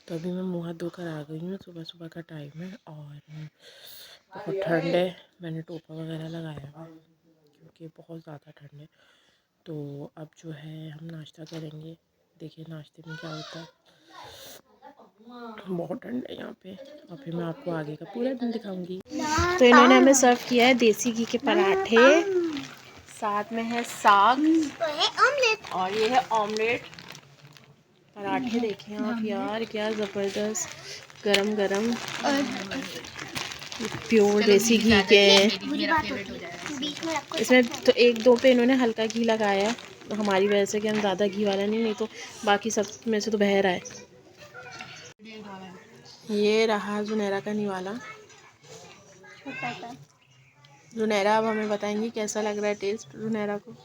तो अभी मैं मुँह हाथ धोकर आ गई हूँ। सुबह सुबह का टाइम है और बहुत ठंड है। मैंने टोपा वगैरह लगाया हुआ है क्योंकि बहुत ज़्यादा ठंड है। तो अब जो है हम नाश्ता करेंगे। देखिए नाश्ते में क्या होता है। बहुत ठंड है यहाँ पे और फिर मैं आपको आगे का पूरा दिन दिखाऊंगी। तो इन्होंने हमें सर्व किया है देसी घी के पराठे, साथ में है साग और ये है ऑमलेट। पराठे देखें आप यार, क्या ज़बरदस्त गरम गरम प्योर देसी घी के हैं। इसमें तो एक दो पे इन्होंने हल्का घी लगाया है तो हमारी वजह से कि हम ज़्यादा घी वाला नहीं तो बाकी सब में से तो बह रहा है। ये रहा जुनैरा का निवाला। जुनैरा अब हमें बताएंगी कैसा लग रहा है टेस्ट जुनैरा को।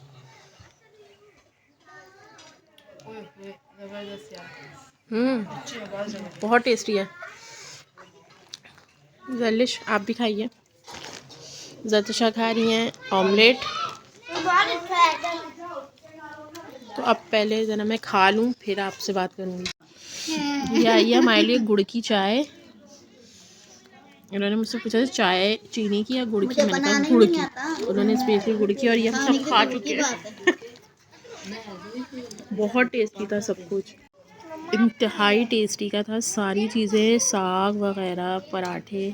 बहुत टेस्टी है। जलिश आप भी खाइए। ज़तिशा खा रही हैं ऑमलेट। तो अब पहले जना मैं खा लूँ फिर आपसे बात करूँगी। ये आई है हमारे लिए गुड़ की चाय। उन्होंने मुझसे पूछा था चाय चीनी की या गुड़ की, मैंने कहा गुड़ की। उन्होंने स्पेशली गुड़ की और ये हम सब खा चुके हैं। बहुत टेस्टी था सब कुछ, इंतहाई टेस्टी का था। सारी चीज़ें साग वगैरह पराठे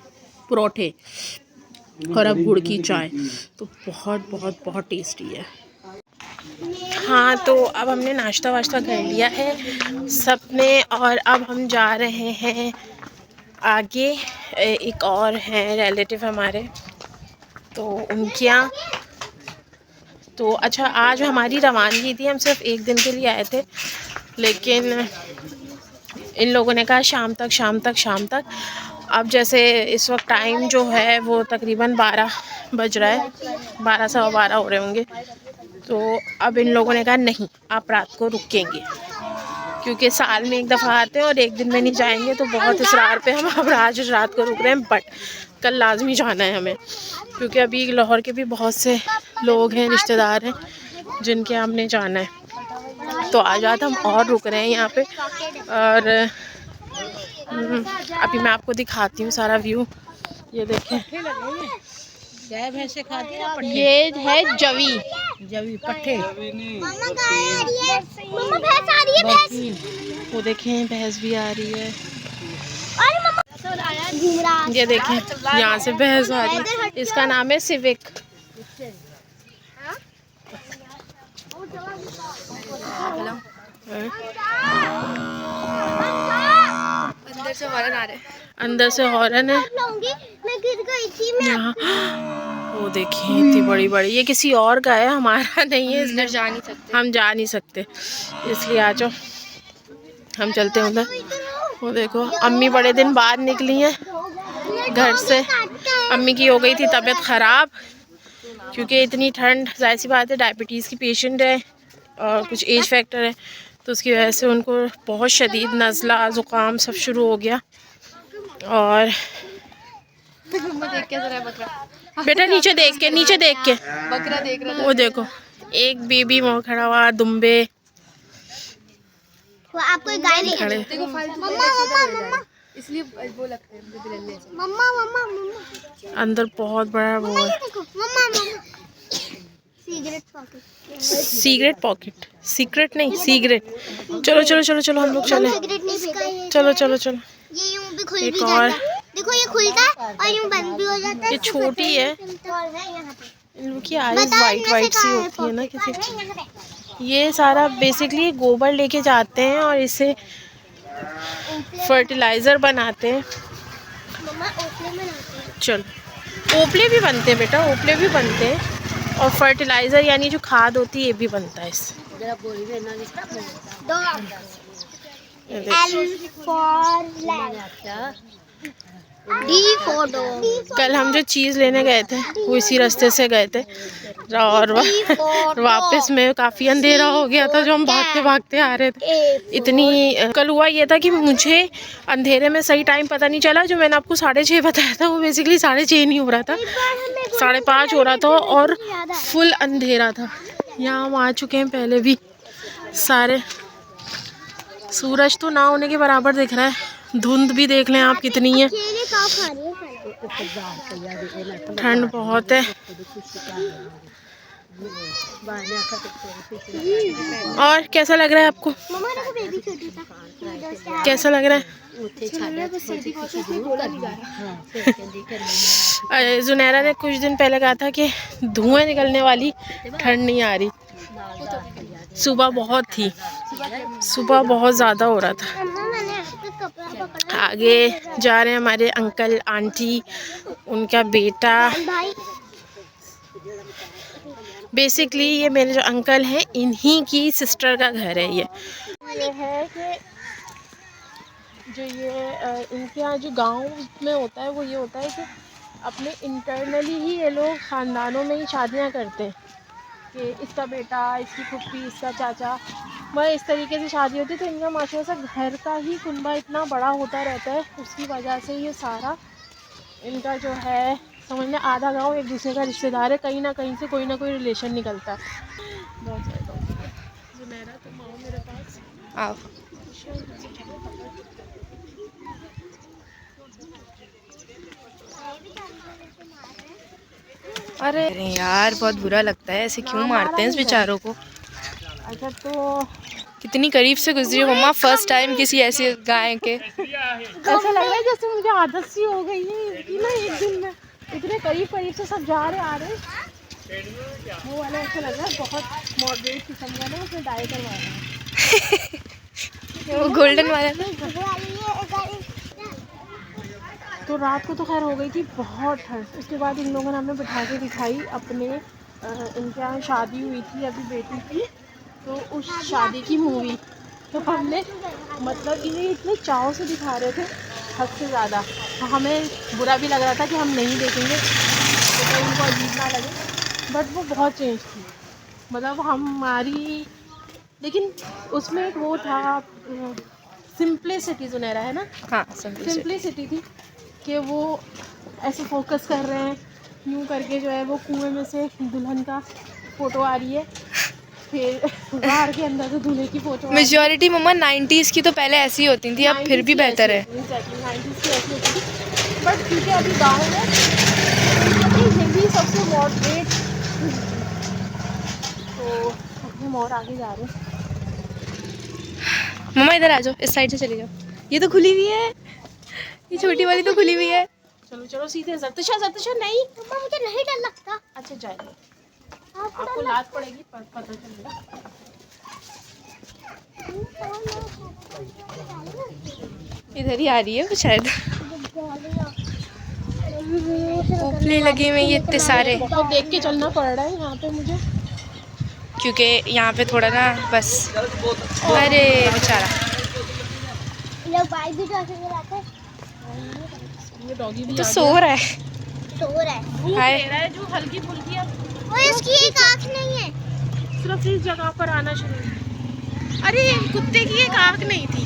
परोठे और अब गुड़ की चाय तो बहुत बहुत बहुत टेस्टी है। हाँ तो अब हमने नाश्ता वाश्ता कर लिया है सब ने और अब हम जा रहे हैं आगे। एक और हैं रिलेटिव हमारे तो उनके यहाँ। तो अच्छा आज हमारी रवानगी थी, हम सिर्फ एक दिन के लिए आए थे लेकिन इन लोगों ने कहा शाम तक। अब जैसे इस वक्त टाइम जो है वो तकरीबन 12 बज रहा है, 12 सवा 12 हो रहे होंगे। तो अब इन लोगों ने कहा नहीं आप रात को रुकेंगे क्योंकि साल में एक दफ़ा आते हैं और एक दिन में नहीं जाएंगे। तो बहुत इसरार पे हम अब आज रात को रुक रहे हैं, बट कल लाजमी जाना है हमें क्योंकि अभी लाहौर के भी बहुत से लोग हैं रिश्तेदार हैं जिनके हमने जाना है। तो आज रात हम और रुक रहे हैं यहाँ पे और अभी मैं आपको दिखाती हूँ सारा व्यू। ये देखें गाय भैंसे खाती है। ये है जवी पट्ठे। वो देखें भैंस भी आ रही है। ये देखें यहाँ से भैंस आ रही है। इसका नाम है सिविक। अंदर से हॉर्न है। मैं गिर गई थी यहाँ वो देखिए इतनी बड़ी बड़ी, ये किसी और का है हमारा नहीं है इसलिए हम जा नहीं सकते इसलिए आ जाओ हम चलते हैं उधर। वो देखो अम्मी बड़े दिन बाद निकली हैं घर से। अम्मी की हो गई थी तबीयत ख़राब क्योंकि इतनी ठंड, जाहिर सी बात है डायबिटीज़ की पेशेंट है और कुछ एज फैक्टर है तो उसकी वजह से उनको बहुत शदीद नज़ला ज़ुकाम सब शुरू हो गया। और बेटा नीचे देख के बकरा देख रहा था। वो देखो एक बेबी वहाँ खड़ा हुआ दुम्बे। आपको एक गाय नहीं खड़े देखो मम्मा इसलिए वो लगते हैं बिल्ले से। मम्मा अंदर बहुत बड़ा वो है। मम्मा सिगरेट पॉकेट, सीक्रेट नहीं सिगरेट। चलो हम लोग चले। चलो ये यूं भी खुल एक भी और जाता है। देखो ये खुलता है और यूं बंद भी हो जाता है। ये छोटी है, इनकी आईज वाइट सी होती है ना किसी की। ये सारा बेसिकली गोबर लेके जाते हैं और इसे फर्टिलाइज़र बनाते हैं। चलो ओपले भी बनते हैं बेटा, ओपले भी बनते हैं और फर्टिलाइज़र यानी जो खाद होती है ये भी बनता है इससे। कल हम जो चीज़ लेने गए थे वो इसी रास्ते से गए थे और वापस में काफ़ी अंधेरा हो गया था जो हम भागते आ रहे थे। इतनी कल हुआ ये था कि मुझे अंधेरे में सही टाइम पता नहीं चला। जो मैंने आपको 6:30 बताया था वो बेसिकली 6:30 नहीं हो रहा था, 5:30 हो रहा था और फुल अंधेरा था। यहाँ हम आ चुके हैं पहले भी, सूरज तो ना होने के बराबर दिख रहा है, धुंध भी देख लें आप कितनी है, केले का खा रही है। ठंड बहुत है। और कैसा लग रहा है आपको? मम्मा देखो बेबी छोटी सा कैसा लग रहा है? जुनैरा ने कुछ दिन पहले कहा था कि धुएं निकलने वाली ठंड नहीं आ रही। सुबह बहुत थी, सुबह बहुत ज़्यादा हो रहा था। मम्मा मैंने कपड़ा पकड़ा आगे जा रहे हैं हमारे अंकल आंटी, उनका बेटा। भाई। बेसिकली ये मेरे जो अंकल हैं इन्हीं की सिस्टर का घर है। ये है कि जो ये इनके यहाँ जो गांव में होता है वो ये होता है कि अपने इंटरनली ही ये लोग ख़ानदानों में ही शादियां करते हैं कि इसका बेटा, इसकी फुप्पी, इसका चाचा, वह इस तरीके से शादी होती है। तो इनका माशाल्लाह से घर का ही कुनबा इतना बड़ा होता रहता है, उसकी वजह से ये सारा इनका जो है समझ में आधा गांव एक दूसरे का रिश्तेदार है, कहीं ना कहीं से कोई ना कोई रिलेशन निकलता है। बहुत ज़्यादा जुनैरा तुम आओ मेरे पास, आओ। अरे यार बहुत बुरा लगता है, ऐसे क्यों मारते हैं इस बेचारों को। अच्छा तो कितनी करीब से गुजरी हो मम्मा, फर्स्ट टाइम किसी ऐसे गाय के। ऐसा लग रहा है जैसे मुझे आदत सी हो गई है इसकी ना, एक दिन में इतने करीब करीब से सब जा रहे आ रहे। वो वाला ऐसा लग रहा है बहुत मॉडरेट किस्म का ना, उसने डाई करवाया है। वो गोल्डन वाला ना। तो रात को तो खैर हो गई थी बहुत ठंड। उसके बाद इन लोगों ने हमें बिठा के दिखाई अपने इनके यहाँ शादी हुई थी अभी बेटी की, तो उस शादी की मूवी। तो हमने मतलब इन्हें इतने चाव से दिखा रहे थे हद से ज़्यादा, तो हमें बुरा भी लग रहा था कि हम नहीं देखेंगे तो उनको अजीब ना लगे, बट वो बहुत चेंज थी। मतलब हमारी, लेकिन उसमें एक वो था सिंप्लिसिटी, जुनैरा है ना। हाँ, सिंप्लिसिटी थी कि वो ऐसे फोकस कर रहे हैं यूँ करके, जो है वो कुएं में से दुल्हन का फ़ोटो आ रही है, फिर बाहर के अंदर से दूल्हे की फ़ोटो। मेजॉरिटी मम्मा 90s की तो पहले ऐसी होती थी, अब फिर भी बेहतर है। 90s की ऐसी होती थी, बट क्योंकि अभी गाँव में हिंदी सबसे मॉडरेट, तो हम और आगे जा रहे हैं। मम्मा इधर आ जाओ, इस साइड से चली जाओ। ये तो खुली हुई है, ये छोटी वाली तो खुली हुई है। चलो चलो सीधे। ज़रतुशा नहीं, मम्मा मुझे नहीं डर लगता। अच्छा जाए, आपको लात पड़ेगी पर पता चलेगा। इधर ही आ रही है वो शायद, उपले लगे हुए ये इतने सारे। बहुत देख के चलना पड़ रहा है यहाँ पे मुझे, क्योंकि यहाँ पे थोड़ा ना बस। अरे बेचारा, लोग बाइक भी चला के डॉगी भी तो सो रहा है, है जो हल्की फुल्की। और इसकी एक आँख नहीं है, सिर्फ इस जगह पर आना शुरू हुआ। अरे कुत्ते की एक आँख नहीं थी।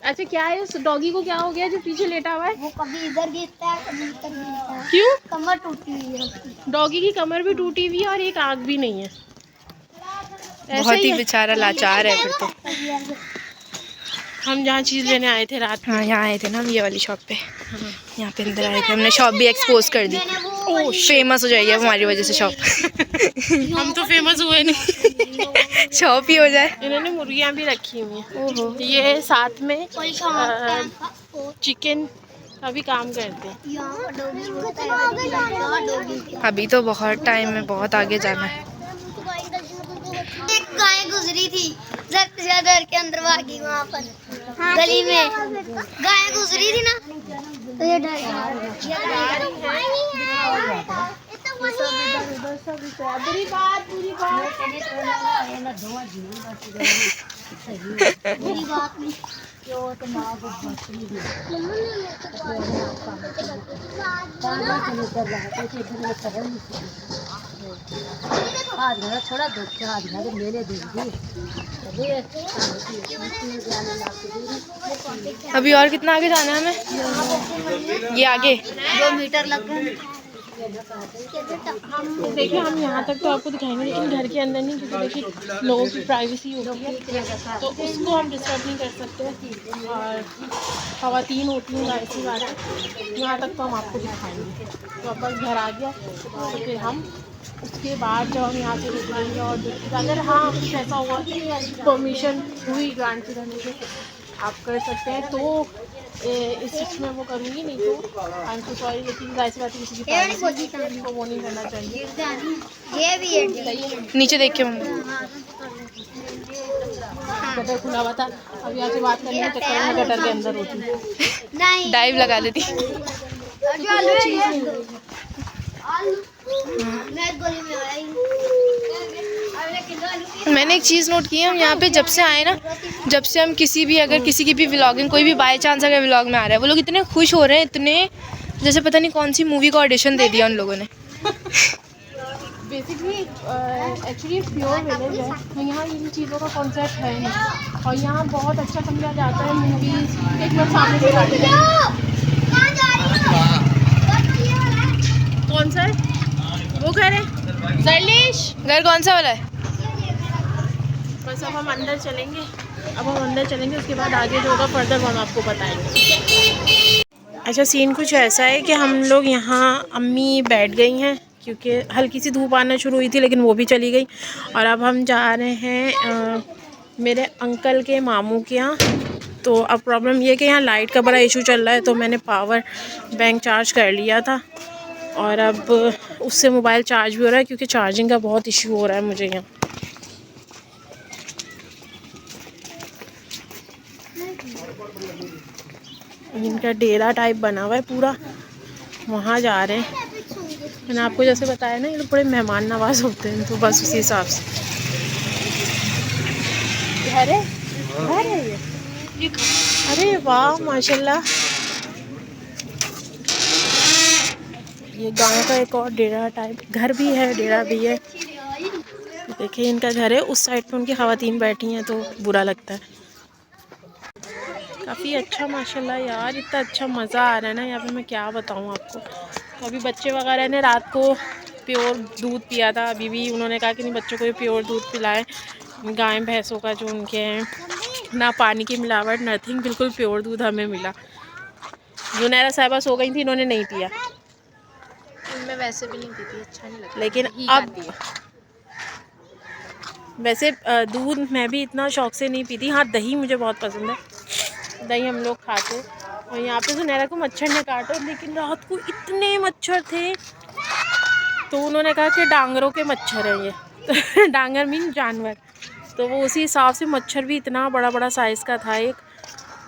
अच्छा क्या है उस डॉगी को, क्या हो गया जो पीछे लेटा हुआ है? वो कभी इधर गिरता है कभी इधर गिरता है। क्यों? कमर टूटी हुई है उसकी। डॉगी की कमर भी टूटी हुई है और एक आँख भी नहीं है। बहुत ही बेचारा लाचार है फिर तो। हम जहाँ चीज़ लेने आए थे रात में, हाँ यहाँ आए थे ना हम ये वाली शॉप पे, यहाँ पे अंदर आए थे, हमने शॉप भी एक्सपोज कर दी। ओह फेमस हो जाएगी अब हमारी वजह से शॉप। हम तो फेमस हुए नहीं, शॉप ही हो जाए। इन्होंने मुर्गियाँ भी रखी हुई हैं। ओहो, ये साथ में चिकन का भी काम करते हैं। अभी तो बहुत टाइम है, बहुत आगे जाना है। एक गाय गुजरी थी घर के अंदर भागी, वहाँ पर गली में गाय गुजरी थी ना, तो ये डर बुरी बात नहीं। थोड़ा मेले अभी और कितना आगे जाना है हमें? ये आगे 2 मीटर लग गए। हम देखिए, हम यहाँ तक तो आपको दिखाएंगे, लेकिन घर के अंदर नहीं, क्योंकि देखिए लोगों की प्राइवेसी होती है, तो उसको हम डिस्टर्ब नहीं कर सकते। और ख़वातीन होती हैं, ऐसी बात है, यहाँ तक तो हम आपको दिखाएंगे। तो अब बस घर आ गया, तो फिर हम उसके बाद जब हम यहाँ से निकलेंगे और अगर हाँ कुछ ऐसा हुआ कि परमिशन हुई ग्रांट करने से आप कर सकते हैं, तो इस चीज़ में वो करूँगी, नहीं तो आई एम सो सॉरी। लेकिन ऐसी बात किसी की प्राइवेसी को वो नहीं करना चाहिए। ये भी है नीचे देख के गटर खुला हुआ था, अब यहाँ से बात करने के चक्कर में गटर के अंदर होती, नहीं डाइव लगा लेती। मैंने एक चीज़ नोट की है, हम यहाँ पे जब से आए ना, जब से हम किसी भी अगर किसी की भी व्लॉगिंग, कोई भी बाय चांस अगर व्लॉग में आ रहा है, वो लोग इतने खुश हो रहे हैं, इतने जैसे पता नहीं कौन सी मूवी का ऑडिशन दे दिया उन लोगों ने। बेसिकली एक्चुअली प्योर विलेज है, तो यहाँ इन चीज़ों का कॉन्सेप्ट है नहीं, और यहाँ बहुत अच्छा समझा जाता है मूवीज़। एक बार सामने से गाड़ी कौन सा है वो घर है, जर्लिश घर कौन सा वाला है? बस अब हम अंदर चलेंगे, उसके बाद आगे जो होगा फर्दर वो हम आपको बताएंगे। अच्छा, सीन कुछ ऐसा है कि हम लोग यहाँ, अम्मी बैठ गई हैं क्योंकि हल्की सी धूप आना शुरू हुई थी, लेकिन वो भी चली गई। और अब हम जा रहे हैं मेरे अंकल के मामू के यहाँ। तो अब प्रॉब्लम ये है कि यहाँ लाइट का बड़ा इशू चल रहा है, तो मैंने पावर बैंक चार्ज कर लिया था, और अब उससे मोबाइल चार्ज भी हो रहा है, क्योंकि चार्जिंग का बहुत इशू हो रहा है मुझे यहाँ। इनका डेरा टाइप बना हुआ है पूरा, वहाँ जा रहे हैं। मैंने आपको जैसे बताया ना, ये लोग बड़े मेहमान नवाज होते हैं, तो बस उसी हिसाब से। घर है ये, अरे वाह माशाल्लाह। ये गांव का एक और डेरा टाइप घर भी है, डेरा भी है। देखिए इनका घर है, उस साइड पे उनकी ख़वातीन बैठी हैं, तो बुरा लगता है। काफ़ी अच्छा माशाल्लाह यार, इतना अच्छा मज़ा आ रहा है ना यहाँ पे, मैं क्या बताऊँ आपको। तो अभी बच्चे वगैरह ने रात को प्योर दूध पिया था, अभी भी उन्होंने कहा कि नहीं बच्चों को भी प्योर दूध पिलाएं, गाय भैंसों का जो उनके हैं, ना पानी की मिलावट नथिंग, बिल्कुल प्योर दूध हमें मिला। जुनैरा साहिबा सो गई थी, इन्होंने नहीं पिया। मैं वैसे भी नहीं पीती, अच्छा नहीं लगता। लेकिन अब वैसे दूध मैं भी इतना शौक से नहीं पीती। हाँ, दही मुझे बहुत पसंद है, दही हम लोग खाते। और यहाँ पे जुनैरा को मच्छर ने काटा, लेकिन रात को इतने मच्छर थे, तो उन्होंने कहा कि डांगरों के मच्छर हैं ये। तो डांगर मीन जानवर, तो वो उसी हिसाब से मच्छर भी इतना बड़ा बड़ा साइज़ का था एक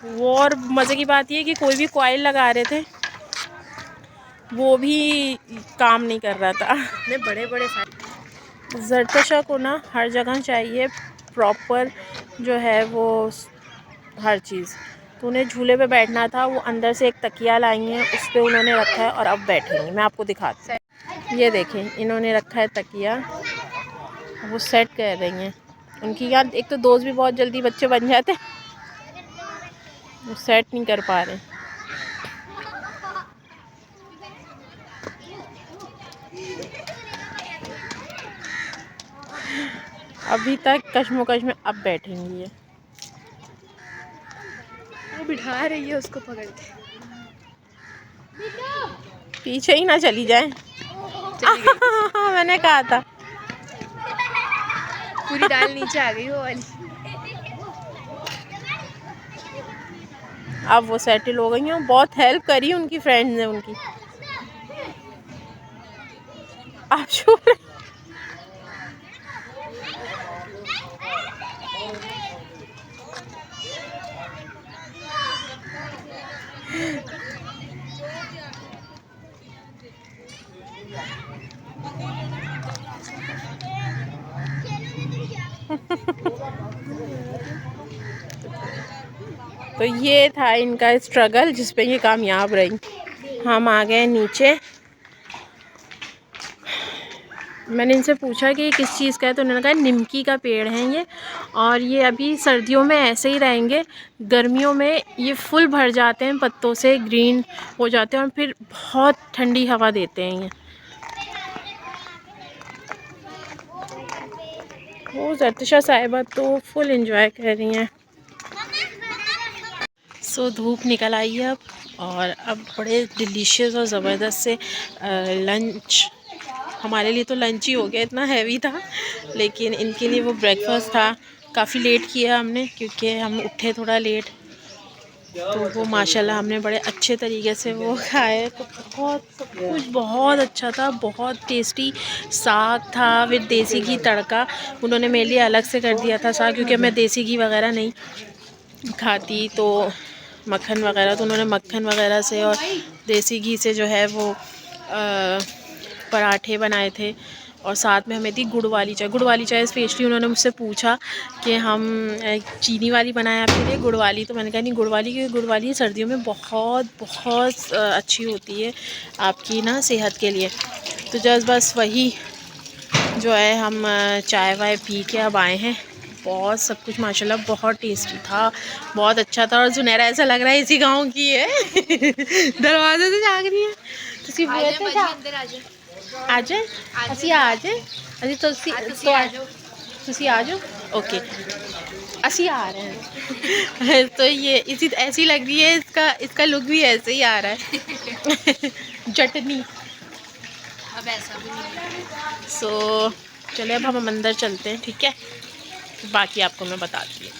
वो। और मज़े की बात ये कि कोई भी कॉइल लगा रहे थे, वो भी काम नहीं कर रहा था। बड़े बड़े ज़रतशा को ना हर जगह चाहिए प्रॉपर जो है वो हर चीज़। तो उन्हें झूले पे बैठना था, वो अंदर से एक तकिया लाई हैं, उस पर उन्होंने रखा है और अब बैठेंगे। मैं आपको दिखाती हूँ, ये देखें इन्होंने रखा है तकिया, वो सेट कर रही हैं। उनकी यार एक तो दोस्त भी बहुत जल्दी बच्चे बन जाते, वो सेट नहीं कर पा रहे। अभी तक कश्मोकश में, अब बैठेंगी ये। वो बिठा रही है उसको पकड़ के, पीछे ही ना चली जाए। मैंने कहा था। पूरी दाल नीचे आ गई वो वाली। अब वो सेटल हो गई हैं, बहुत हेल्प करी उनकी फ्रेंड्स ने उनकी। आप छू तो ये था इनका स्ट्रगल, जिस पे ये कामयाब रही। हम आ गए नीचे। मैंने इनसे पूछा कि किस चीज़ का है, तो उन्होंने कहा निमकी का पेड़ है ये, और ये अभी सर्दियों में ऐसे ही रहेंगे, गर्मियों में ये फुल भर जाते हैं पत्तों से, ग्रीन हो जाते हैं, और फिर बहुत ठंडी हवा देते हैं ये। वो ज़रतिशा साहिबा तो फुल एंजॉय कर रही हैं। सो धूप निकल आई है अब, और अब बड़े डिलीशियस और ज़बरदस्त से लंच, हमारे लिए तो लंच ही हो गया, इतना हैवी था, लेकिन इनके लिए वो ब्रेकफास्ट था। काफ़ी लेट किया हमने क्योंकि हम उठे थोड़ा लेट, तो वो माशाल्लाह हमने बड़े अच्छे तरीके से वो खाए। तो बहुत सब कुछ बहुत अच्छा था, बहुत टेस्टी। साग था विद देसी घी तड़का, उन्होंने मेरे लिए अलग से कर दिया था साग, क्योंकि मैं देसी घी वगैरह नहीं खाती, तो मक्खन वगैरह, तो उन्होंने मक्खन वगैरह से और देसी घी से जो है वो पराठे बनाए थे। और साथ में हमें थी गुड़ वाली चाय। गुड़ वाली चाय स्पेशली उन्होंने मुझसे पूछा कि हम चीनी वाली बनाएं आपके लिए गुड़ वाली, तो मैंने कहा नहीं गुड़ वाली, क्योंकि गुड़ वाली सर्दियों में बहुत बहुत अच्छी होती है आपकी ना सेहत के लिए। तो जस्ट बस वही जो है हम चाय वाय पी के अब आए हैं। बहुत सब कुछ माशाल्लाह बहुत टेस्टी था, बहुत अच्छा था। और जुनैरा ऐसा लग रहा है इसी गांव की है दरवाजे से झाँक रही है। ਤੁਸੀਂ ਬੂਹੇ ਤੇ ਜਾ अंदर आ जाओ। ਆ ਜਾਏ, ਅਸੀਂ ਆ ਜਾਏ, ਅਸੀਂ ਤੁਸੀਂ ਤੁਸੀਂ ਆ ਜਾਓ। ਤੁਸੀਂ आ जाओ, ओके ਅਸੀਂ आ रहे हैं तो ये इसी ऐसी लग रही है, इसका लुक भी ऐसे ही आ रहा है जटनी। अब ऐसा भी नहीं है। सो चलिए अब हम अंदर चलते हैं, ठीक है, बाकी आपको मैं बताती हूँ।